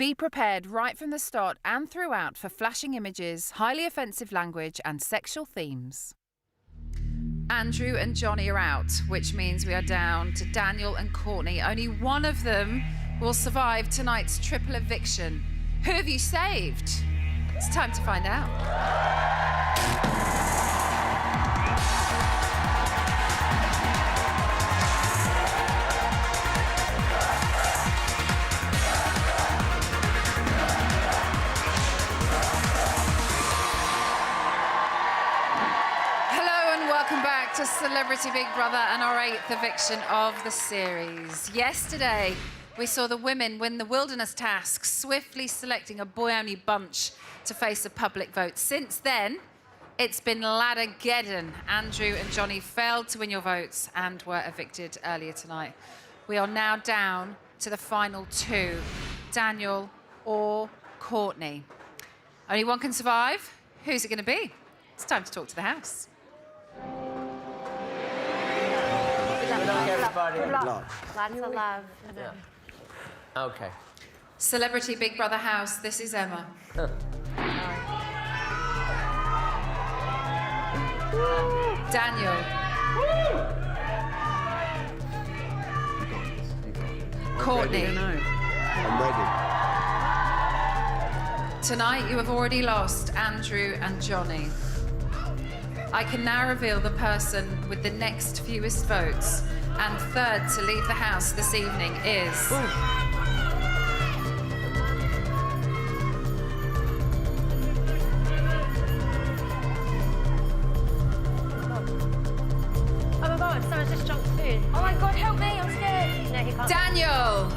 Be prepared right from the start and throughout for flashing images, highly offensive language and sexual themes. Andrew and Johnny are out, which means we are down to Daniel and Courtney. Only one of them will survive tonight's triple eviction. Who have you saved? It's time to find out. Welcome back to Celebrity Big Brother and our 8th eviction of the series. Yesterday, we saw the women win the wilderness task, swiftly selecting a boy-only bunch to face a public vote. Since then, it's been Laddergeddon. Andrew and Johnny failed to win your votes and were evicted earlier tonight. We are now down to the final two, Daniel or Courtney. Only one can survive. Who's it going to be? It's time to talk to the house. Good luck, everybody. Good luck. Lots of love. Yeah. Okay. Celebrity Big Brother house, this is Emma. Daniel. Courtney. I'm ready. Tonight you have already lost Andrew and Johnny. I can now reveal the person with the next fewest votes, and third to leave the house this evening is... Oh my God, someone's just jumped food. Oh my God, help me, I'm scared. No, he can't. Daniel!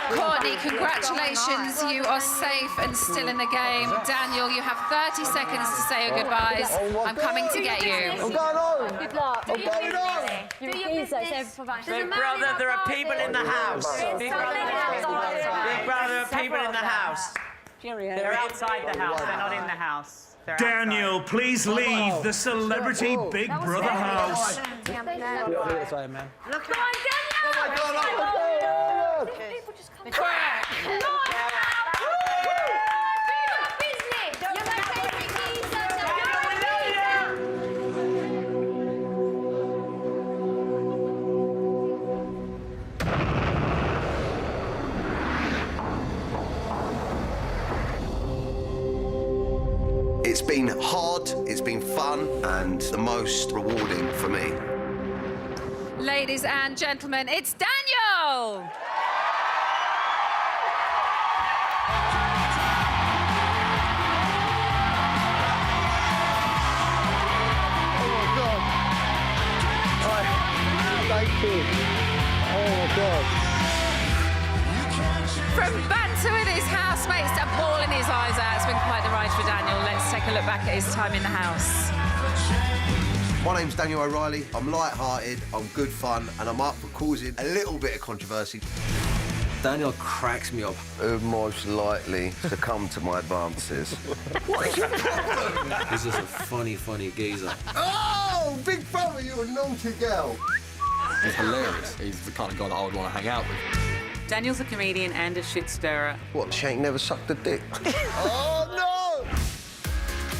Courtney, congratulations. You are safe and still in the game. Daniel, you have 30 seconds to say your goodbyes. I'm coming to get you. I'm going home. Good luck. I'm going home. Do your business. Big Brother, there are people in the house. Big Brother, there are people in the house. They're outside the house, they're not in the house. Daniel, please leave the Celebrity Big Brother house. Look on, Daniel! Oh my God, People just come back. Do your business! You're like taking these It's been hard, it's been fun, and the most rewarding for me. Ladies and gentlemen, it's Daniel! Thank you. Oh my God. From banter with his housemates to bawling his eyes out, it's been quite the ride for Daniel. Let's take a look back at his time in the house. My name's Daniel O'Reilly. I'm light-hearted, I'm good fun, and I'm up for causing a little bit of controversy. Daniel cracks me up. Who most likely to come to my advances? What's your problem? He's just a funny geezer. Oh, big brother, you're a naughty girl. He's hilarious. He's the kind of guy that I would want to hang out with. Daniel's a comedian and a shit stirrer. What, she ain't never sucked a dick? Oh, no!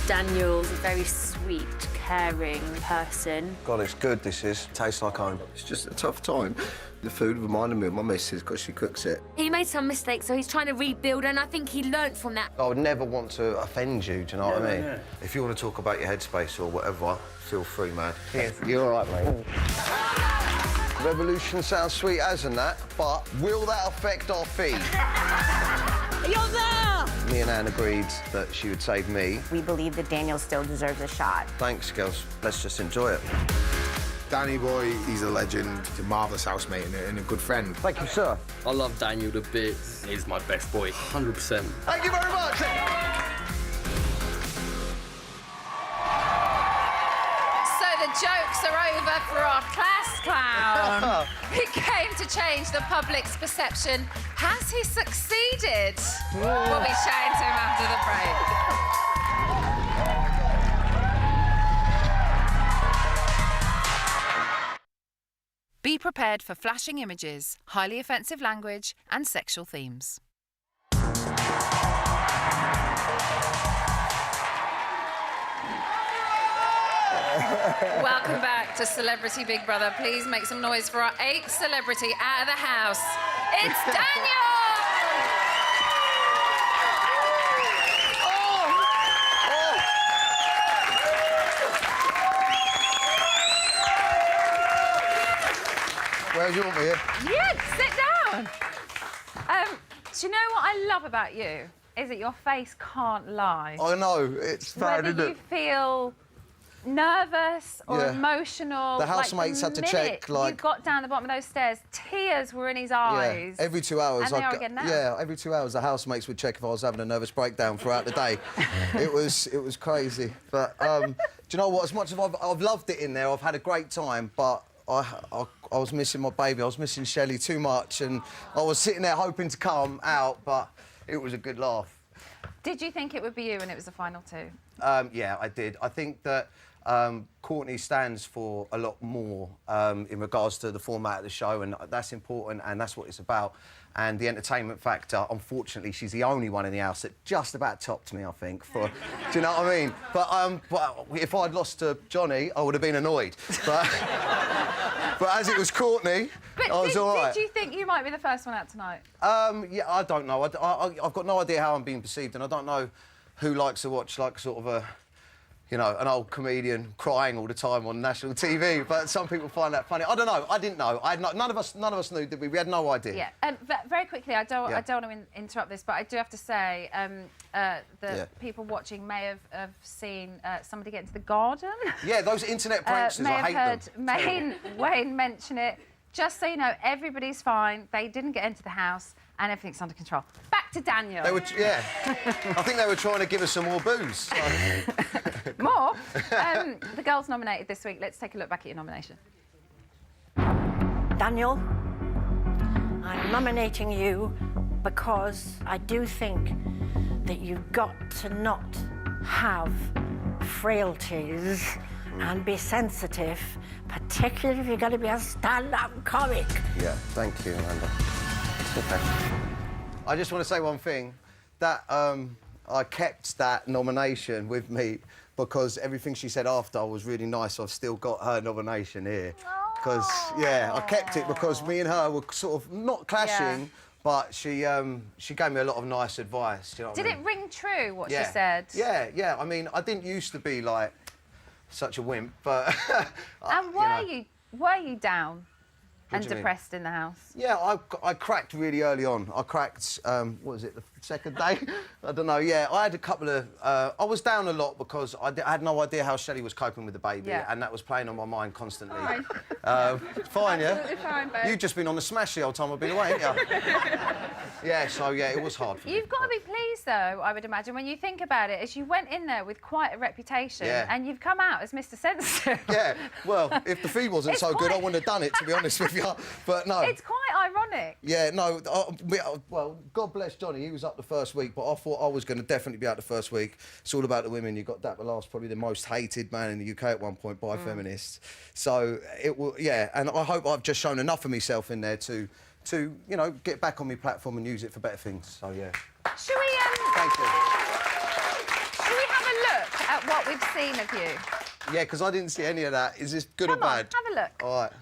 Daniel's a very sweet, caring person. God, it's good, this is. Tastes like home. It's just a tough time. The food reminded me of my missus because she cooks it. He made some mistakes, so he's trying to rebuild, and I think he learnt from that. I would never want to offend you, do you know what I mean? Yeah. If you want to talk about your headspace or whatever, feel free, man. Yeah, you're all right, mate. Revolution sounds sweet as and that, but will that affect our fee? You're there! Me and Anne agreed that she would save me. We believe that Daniel still deserves a shot. Thanks, girls. Let's just enjoy it. Danny boy, he's a legend, a marvellous housemate and a good friend. Thank you, sir. I love Daniel to bits. He's my best boy, 100%. Thank you very much. So the jokes are over for our class clown. He came to change the public's perception. Has he succeeded? We'll be chatting to him after the break. Be prepared. prepared for flashing images, highly offensive language, and sexual themes. Welcome back to Celebrity Big Brother. Please make some noise for our 8th celebrity out of the house. It's Daniel! Where do you want me here? Yeah, sit down. Do you know what I love about you? Is that your face can't lie. I know, it's bad, Whether isn't you it? feel nervous or Yeah. emotional. The housemates had to check, like... You got down the bottom of those stairs, tears were in his eyes. Yeah, every 2 hours. And they are again now. Yeah, every 2 hours the housemates would check if I was having a nervous breakdown throughout the day. It was crazy. But do you know what? As much as I've loved it in there, I've had a great time, but I was missing my baby. I was missing Shelley too much, and I was sitting there hoping to come out, but it was a good laugh. Did you think it would be you when it was the final 2? Yeah, I did. I think that Courtney stands for a lot more in regards to the format of the show, and that's important, and that's what it's about. And the entertainment factor, unfortunately, she's the only one in the house that just about topped me, I think. Do you know what I mean? But if I'd lost to Johnny, I would have been annoyed. But as it was Courtney, I was all right. Did you think you might be the first one out tonight? Yeah, I don't know. I've got no idea how I'm being perceived, and I don't know who likes to watch, like, sort of you know, an old comedian crying all the time on national TV, but some people find that funny. I don't know. I didn't know. None of us knew, did we? We had no idea. Yeah. And very quickly, I don't want to interrupt this, but I do have to say people watching may have seen somebody get into the garden. Yeah, those internet pranksters, I hate them. Wayne mention it. Just so you know, everybody's fine. They didn't get into the house, and everything's under control. Back to Daniel. They were, yeah. I think they were trying to give us some more booze. More? The girls nominated this week. Let's take a look back at your nomination. Daniel, I'm nominating you because I do think that you've got to not have frailties and be sensitive, particularly if you're going to be a stand-up comic. Yeah, thank you, Amanda. Okay. I just want to say one thing, that I kept that nomination with me because everything she said after was really nice. I've still got her nomination here. Because, yeah, I kept it because me and her were sort of not clashing, but she gave me a lot of nice advice. You know what I mean? Did it ring true, what she said? Yeah, yeah. I mean, I didn't used to be, like, such a wimp, but... And were you down and depressed in the house? Yeah, I cracked really early on. I cracked, what was it, the second day? I don't know, yeah. I had a couple of... I was down a lot because I had no idea how Shelley was coping with the baby, and that was playing on my mind constantly. Fine, yeah? Absolutely fine, babe. You've just been on the smash the whole time I've been away, haven't you? Yeah, so, yeah, it was hard for me. You've got to be pleased, though, I would imagine, when you think about it, as you went in there with quite a reputation, and you've come out as Mr. Sensitive. Yeah, well, if the feed wasn't so good, I wouldn't have done it, to be honest with you. But no. It's quite ironic. Yeah, no, well, God bless Johnny, he was up the first week, but I thought I was going to definitely be out the first week. It's all about the women. You got that last, probably the most hated man in the UK at one point by feminists. So, it will, yeah, and I hope I've just shown enough of myself in there to you know, get back on my platform and use it for better things. So, yeah. Should we, Thank you. Should we have a look at what we've seen of you? Yeah, because I didn't see any of that. Is this good or Have bad? a look. All right.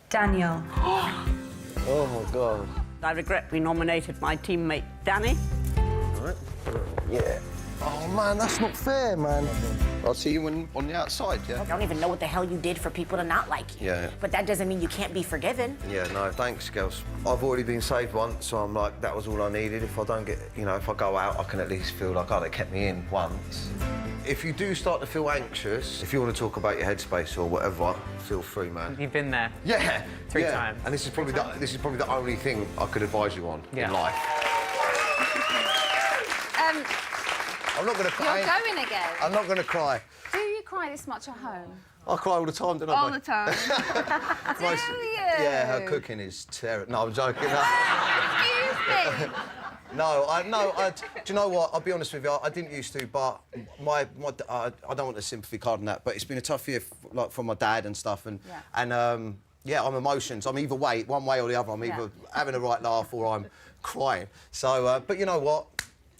Daniel. Oh, my God. I regret we nominated my teammate, Danny. All right. Yeah. Oh, man, that's not fair, man. I'll see you on the outside, yeah? I don't even know what the hell you did for people to not like you. Yeah. But that doesn't mean you can't be forgiven. Yeah, no, thanks, girls. I've already been saved once, so I'm like, that was all I needed. If I don't get, you know, if I go out, I can at least feel like, oh, they kept me in once. If you do start to feel anxious, if you want to talk about your headspace or whatever, feel free, man. You've been there. Yeah. Three times. And this is probably the only thing I could advise you on in life. I'm not going to cry. You're going again. I'm not going to cry. Do you cry this much at home? I cry all the time, don't I? All the time. Do you? Yeah, her cooking is terrible. No, I'm joking. No. Excuse me. No, do you know what? I'll be honest with you, I didn't used to, but I don't want the sympathy card on that, but it's been a tough year, like, for my dad and stuff, and Yeah, I'm emotions. I'm either way, one way or the other. I'm either having a right laugh or I'm crying. So, but you know what?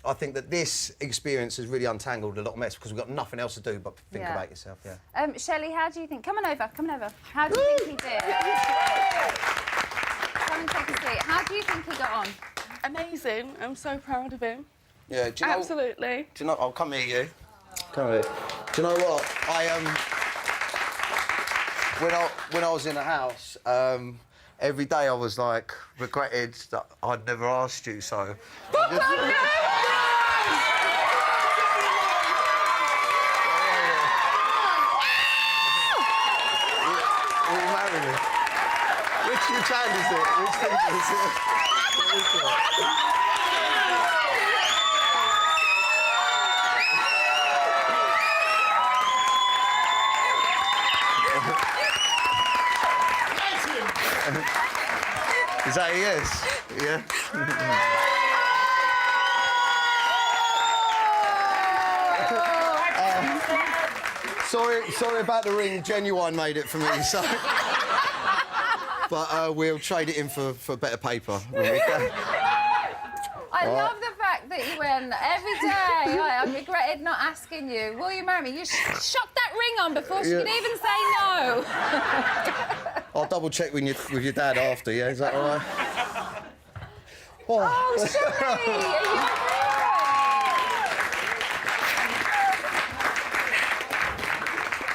I think that this experience has really untangled a lot of mess because we've got nothing else to do but think about yourself, Shelley, how do you think... Come on over. How do you think he did? Come and take a seat. How do you think he got on? Amazing. I'm so proud of him. Yeah, do you know... Absolutely. Do you know... I'll come here, you. Come here. Do you know what? When I was in the house, every day I was, like, regretted that I'd never asked you, so... Which hand is it? Which finger is it? Is that a yes? Yeah. Sorry about the ring. Genuine made it for me, so... But we'll trade it in for better paper. I love the fact that you went every day. I regretted not asking you, will you marry me? You shot that ring on before she could even say no. I'll double check with your dad after, yeah? Is that all right? Oh, Shelley! Are you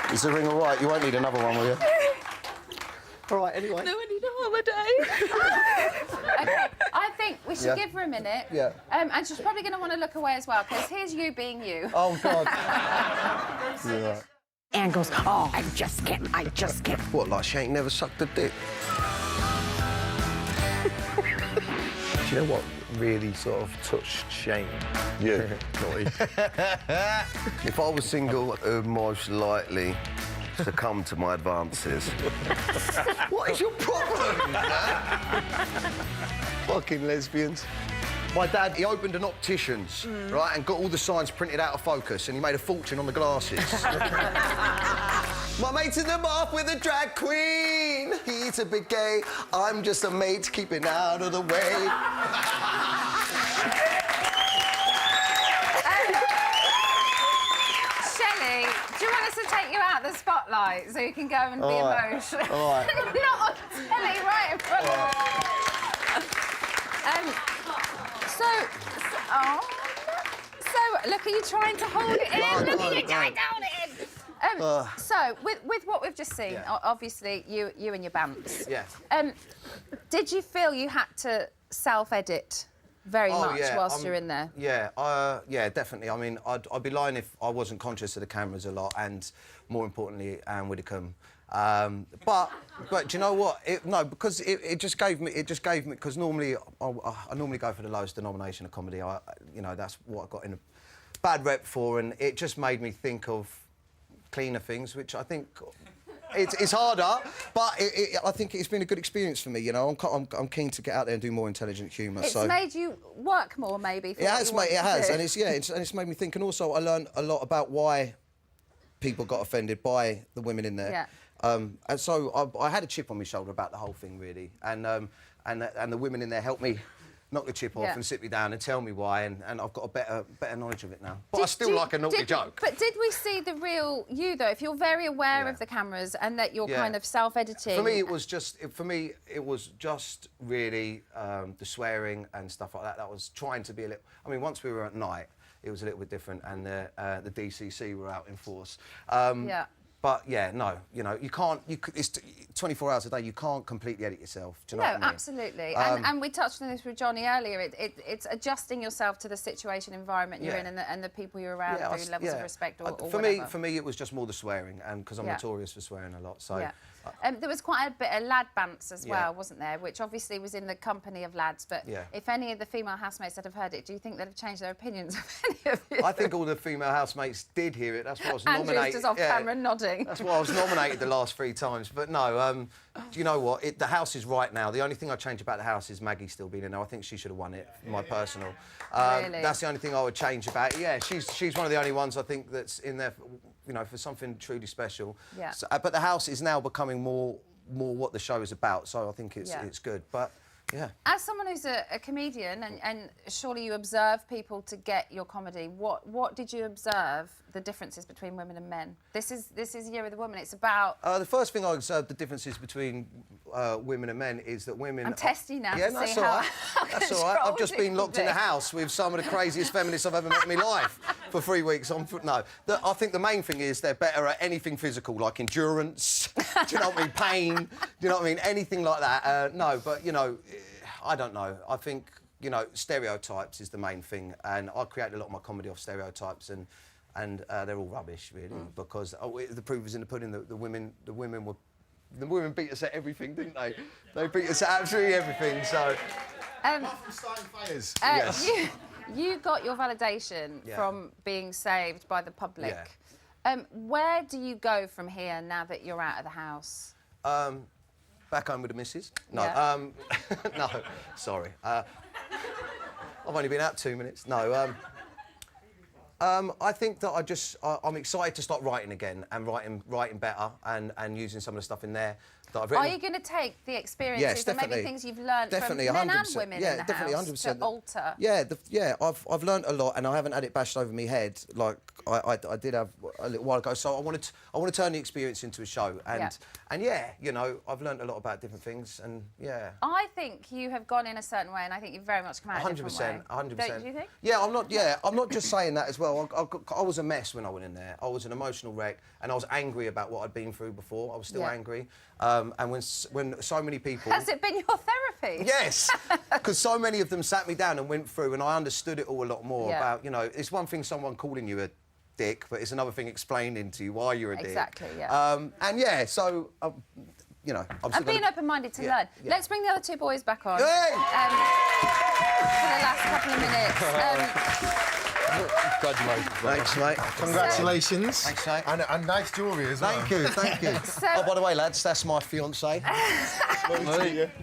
okay? Is the ring all right? You won't need another one, will you? All right, anyway. No, I need a holiday. Okay, I think we should give her a minute. Yeah. And she's probably going to want to look away as well, because here's you being you. Oh, God. Yeah. Anne goes, oh, I just can't. What, like she ain't never sucked a dick? Do you know what really sort of touched Shane? Yeah. Naughty. If I was single, most likely to come to my advances. What is your problem? Fucking lesbians. My dad, he opened an optician's, right, and got all the signs printed out of focus, and he made a fortune on the glasses. My mate's in the bath with a drag queen. He's a bit gay. I'm just a mate keeping out of the way. Shelley, do you want us to take you out the spotlight so you can go and be emotional? All right. Not on telly, right in front of So, look, are you trying to hold it in? Look at you trying to hold it in. So, with what we've just seen, obviously, you and your bants. Yeah. Did you feel you had to self-edit very much whilst you're in there? Yeah, yeah, definitely. I mean, I'd be lying if I wasn't conscious of the cameras a lot, and more importantly, Anne Widdecombe. But do you know what? Because it just gave me because normally I normally go for the lowest denomination of comedy. You know, that's what I got in a bad rep for, and it just made me think of cleaner things, which I think it's harder, but I think it's been a good experience for me. You know, I'm keen to get out there and do more intelligent humour. It's made you work more, maybe. It has, mate. It has, and it's made me think. And also, I learned a lot about why people got offended by the women in there. Yeah. And so I had a chip on my shoulder about the whole thing, really, and the women in there helped me knock the chip off and sit me down and tell me why, and I've got a better knowledge of it now. But I still like a naughty joke. But did we see the real you, though? If you're very aware of the cameras and that you're kind of self-editing... For me, it was just really the swearing and stuff like that. That was trying to be a little... I mean, once we were at night, it was a little bit different, and the DCC were out in force. But yeah, no, you know, you can't. It's 24 hours a day. You can't completely edit yourself. Do you know what I mean? Absolutely. And we touched on this with Johnny earlier. It's adjusting yourself to the situation, environment you're in, and the people you're around through levels of respect or whatever. For me, it was just more the swearing, and because I'm notorious for swearing a lot. So. There was quite a bit of lad bants as well, wasn't there? Which obviously was in the company of lads. But if any of the female housemates that have heard it, do you think they'd have changed their opinions of any of it? I think all the female housemates did hear it. That's why I was nominated. Andrew's just off camera nodding. That's why I was nominated the last 3 times. But no, do you know what? The house is right now. The only thing I'd change about the house is Maggie still being in there. I think she should have won it, my personal. Really? That's the only thing I would change about it. Yeah, she's one of the only ones I think that's in there, you know, for something truly special. Yeah. So, but the house is now becoming more more what the show is about. So I think it's good. But yeah. As someone who's a comedian, and surely you observe people to get your comedy, what did you observe the differences between women and men? This is Year of the Woman. It's about... the first thing I observed the differences between women and men is that women... I'm testing you now yeah, to no, see that's all right. how That's all right. I've just been locked in the house with some of the craziest feminists I've ever met in my life for 3 weeks. I think the main thing is they're better at anything physical, like endurance, do you know what I mean, pain, do you know what I mean, anything like that. No, but, you know, I don't know. I think, you know, stereotypes is the main thing, and I create a lot of my comedy off stereotypes, and they're all rubbish, really, because the proof is in the pudding. The women beat us at everything, didn't they? They beat us at absolutely everything. So, fires. Yes. You got your validation from being saved by the public. Yeah. Where do you go from here now that you're out of the house? Back home with the missus. No, Yeah. no, sorry. I've only been out 2 minutes. No, I think that I'm excited to start writing again and writing better and using some of the stuff in there that I've written. Are you going to take the experiences and maybe things you've learned from men 100%. and women in the definitely, house 100%. to alter? Yeah, I've learned a lot, and I haven't had it bashed over my head like I did have a little while ago. So I want to turn the experience into a show, and yeah, you know, I've learned a lot about different things, and yeah. I think you have gone in a certain way, and I think you've very much come out a different way. 100%. Do you think? Yeah, I'm not just saying that as well. I was a mess when I went in there. I was an emotional wreck, and I was angry about what I'd been through before. I was still angry, and when so many people... Has it been your therapy? Yes, because so many of them sat me down and went through, and I understood it all a lot more about, you know, it's one thing someone calling you a dick, but it's another thing explaining to you why you're a dick. Exactly, yeah. And yeah, so, you know... I'm being open-minded to learn. Yeah. Let's bring the other two boys back on. Hey! For the last couple of minutes. Congratulations. Thanks, mate. Congratulations. Thanks, mate. And nice jewellery as well. Thank you. Oh, by the way, lads, that's my fiancée.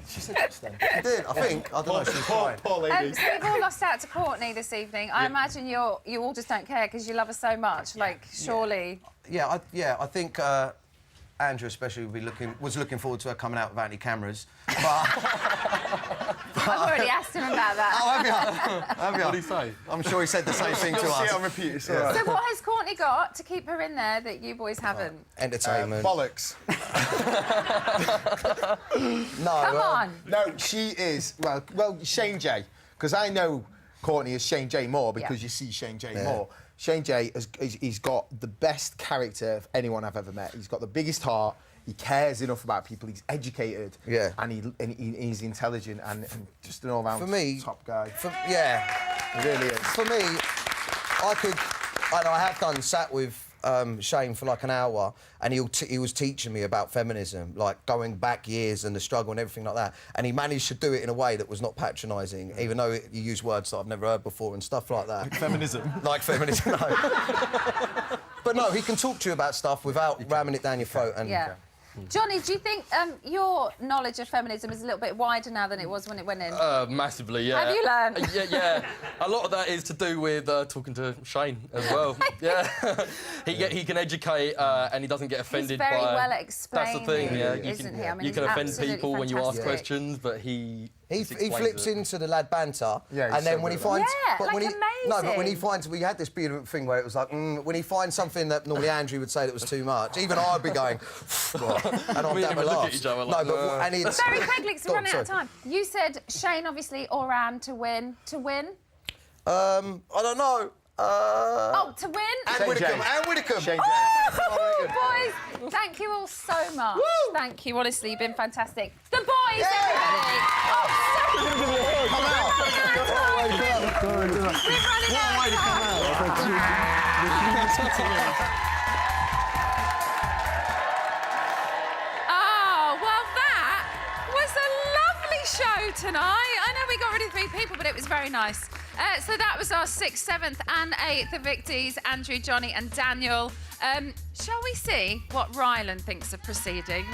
She said yes then. She did, I think. I don't know, she's fine. Poor lady. So we've all lost out to Courtney this evening. I imagine you all just don't care because you love her so much. Like, surely... Yeah, I think Andrew especially was looking forward to her coming out without any cameras. But... I've already asked him about that. Oh, have you? What did he say? I'm sure he said the same thing to us. See it on repeat, it's all right. So what has Courtney got to keep her in there that you boys haven't? Entertainment. Bollocks. No. Come on. No, she is. Well, Shane J. Because I know Courtney as Shane J. Moore because you see Shane J. Moore. Shane J. He's got the best character of anyone I've ever met. He's got the biggest heart. He cares enough about people. He's educated. Yeah. And he's intelligent and just an all-round top guy. He really is. For me, I have done sat with Shane for like an hour, and he was teaching me about feminism, like going back years and the struggle and everything like that. And he managed to do it in a way that was not patronising, even though you use words that I've never heard before and stuff like that. Like feminism. Like feminism, no. But no, he can talk to you about stuff without ramming it down your throat. And Johnny, do you think your knowledge of feminism is a little bit wider now than it was when it went in? Massively, yeah. Have you learned? Yeah. A lot of that is to do with talking to Shane as well. Yeah. He can educate and he doesn't get offended by... He's very well explained. That's the thing, yeah. Isn't he? I mean, you can offend absolutely people when you ask fantastic. questions, but he flips into the lad banter, and then when he finds... but when he finds... We had this beautiful thing where it was like, when he finds something that normally Andrew would say that was too much, even I'd be going, and I'm down look at each other like, Very quickly, because we're running out of time. You said Shane, obviously, or Anne to win. To win? I don't know. To win? Anne Widdecombe. Boys, thank you all so much. Woo! Thank you, honestly, you've been fantastic. The boys, everybody! Tonight. I know we got rid of 3 people, but it was very nice. So that was our 6th, 7th and 8th evictees, Andrew, Johnny and Daniel. Shall we see what Rylan thinks of proceedings?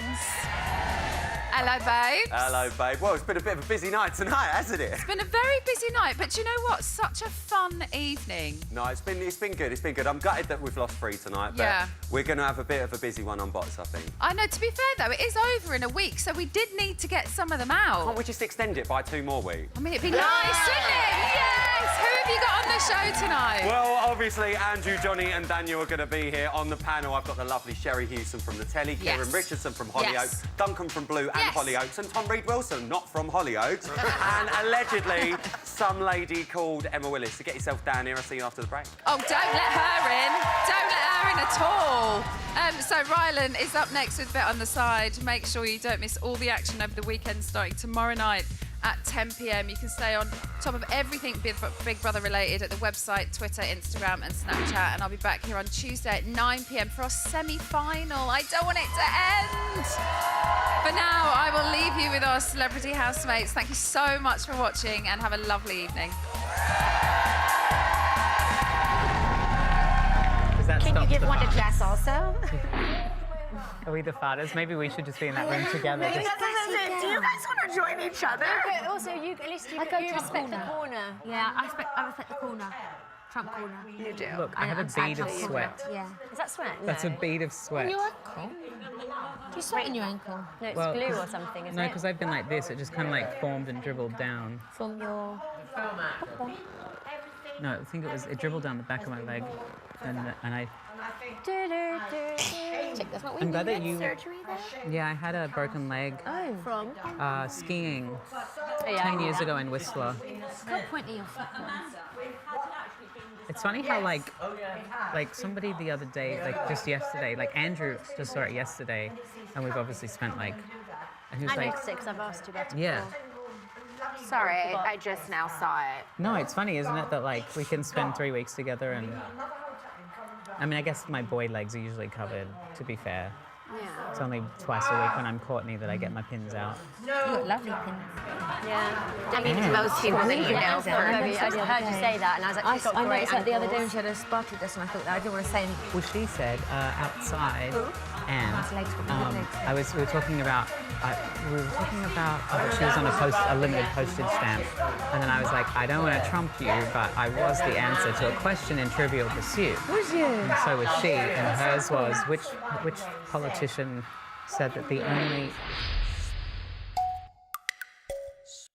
Hello, babes. Hello, babe. Well, it's been a bit of a busy night tonight, hasn't it? It's been a very busy night, but do you know what? Such a fun evening. No, it's been good. It's been good. I'm gutted that we've lost 3 tonight, but Yeah. we're going to have a bit of a busy one on bots, I think. I know, to be fair, though, it is over in a week, so we did need to get some of them out. Can't we just extend it by 2 more weeks? I mean, it'd be nice, wouldn't it? Yes! Who have you got on the show tonight? Well, obviously, Andrew, Johnny and Daniel are going to be here on the panel. I've got the lovely Sherry Hewson from the telly, Yes. Kieran Richardson from Hollyoaks, Yes. Duncan from Blue and Yes. Hollyoaks, and Tom Reed-Wilson, not from Hollyoaks, and allegedly some lady called Emma Willis. So get yourself down here. I'll see you after the break. Oh, don't let her in. Don't let her in at all. So Rylan is up next with Bet on the Side. Make sure you don't miss all the action over the weekend starting tomorrow night at 10 p.m. You can stay on top of everything Big Brother related at the website, Twitter, Instagram and Snapchat. And I'll be back here on Tuesday at 9 p.m. for our semi-final. I don't want it to end. For now, I will leave you with our celebrity housemates. Thank you so much for watching and have a lovely evening. Can you give one to Jess also? Are we the fathers? Maybe we should just be in that room together. Do you guys want to join each other? But also, you at least you respect the corner. Yeah, I respect the corner. Trump corner. You do. Look, I have a bead of sweat. Yeah. Is that sweat? That's a bead of sweat. On your ankle? Do you sweat in your ankle? No, it's Well, glue or something, isn't No, it? because I've been like this. It just kind of like formed and dribbled down. From your... No, I think it dribbled down the back of my leg, and I. That's not I'm glad that you. surgery there? Yeah, I had a broken leg. Oh. From? Skiing. Oh, yeah, 10 years ago in Whistler. Can't point at your foot. It's funny how like somebody the other day, like just yesterday, like Andrew just saw it yesterday, and we've obviously spent like. And he was I like, noticed it because I've asked you about it yeah. before. Sorry, I just now saw it. No, it's funny, isn't it, that like we can spend 3 weeks together and. I mean, I guess my boy legs are usually covered, to be fair. Yeah. It's only twice a week when I'm Courtney that I get my pins out. You got lovely pins. Yeah. I mean, Yeah. most people that you know. I heard you say that, and I was like, she's got I great noticed that the other day when ankles. she had a sparkly dress, and I thought that I didn't want to say anything. Well, she said outside, and Nice legs, got good legs. we were talking about she was on a limited postage stamp, and then I was like, I don't want to trump you, but I was the answer to a question in Trivial Pursuit. Was you? And so was she, and hers was which politician said that the only